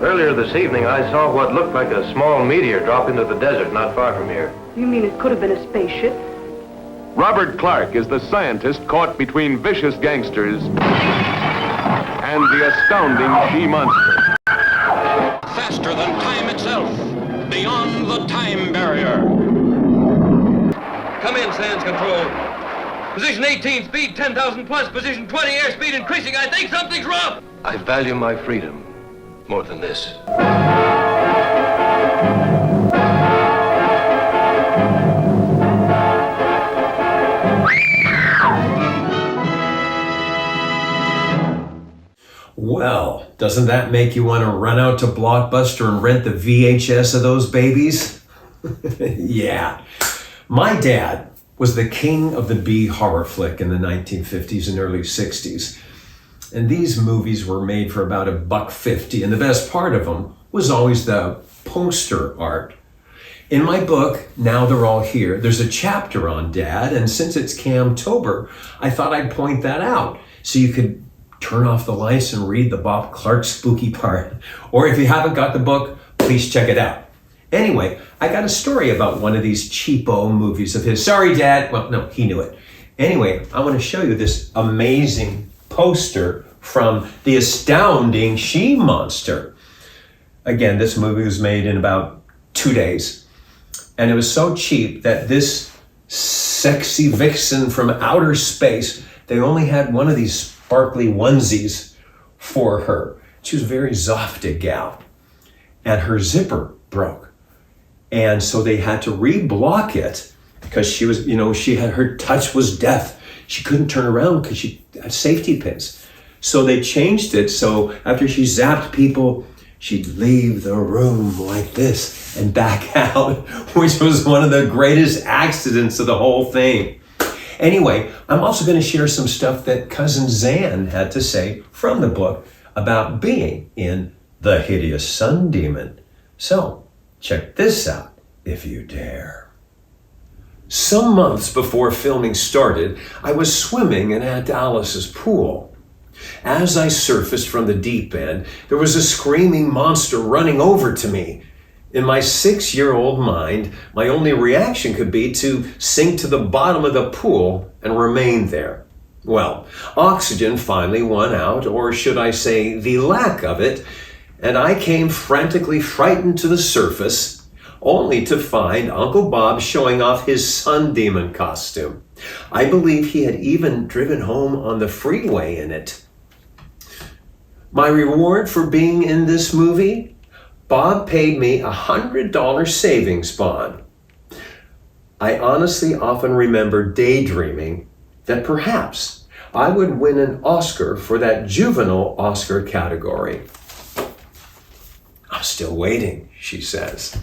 Earlier this evening, I saw what looked like a small meteor drop into the desert not far from here. You mean it could have been a spaceship? Robert Clarke is the scientist caught between vicious gangsters and the astounding she-monster. Faster than time itself, beyond the time barrier. Come in, Sands Control. Position 18, speed 10,000 plus. Position 20, airspeed increasing. I think something's wrong. I value my freedom more than this. Well, doesn't that make you want to run out to Blockbuster and rent the VHS of those babies? Yeah. My dad was the king of the B horror flick in the 1950s and early 60s. And these movies were made for about $1.50, and the best part of them was always the poster art. In my book, Now They're All Here, there's a chapter on Dad, and since it's Camtober, I thought I'd point that out so you could turn off the lights and read the Bob Clarke spooky part. Or if you haven't got the book, please check it out. Anyway, I got a story about one of these cheapo movies of his. Sorry, Dad. Well, no, he knew it. Anyway, I want to show you this amazing poster from the astounding she-monster. Again, this movie was made in about 2 days. And it was so cheap that this sexy vixen from outer space, they only had one of these sparkly onesies for her. She was a very zoftig gal. And her zipper broke. And so they had to re-block it because she was, her touch was deaf. She couldn't turn around because she had safety pins. So they changed it. So after she zapped people, she'd leave the room like this and back out, which was one of the greatest accidents of the whole thing. Anyway, I'm also going to share some stuff that Cousin Zan had to say from the book about being in The Hideous Sun Demon. So check this out if you dare. Some months before filming started, I was swimming in Aunt Alice's pool. As I surfaced from the deep end, there was a screaming monster running over to me. In my 6-year-old mind, my only reaction could be to sink to the bottom of the pool and remain there. Well, oxygen finally won out, or should I say the lack of it, and I came frantically frightened to the surface, only to find Uncle Bob showing off his sun demon costume. I believe he had even driven home on the freeway in it. My reward for being in this movie? Bob paid me a $100 savings bond. I honestly often remember daydreaming that perhaps I would win an Oscar for that juvenile Oscar category. I'm still waiting, she says.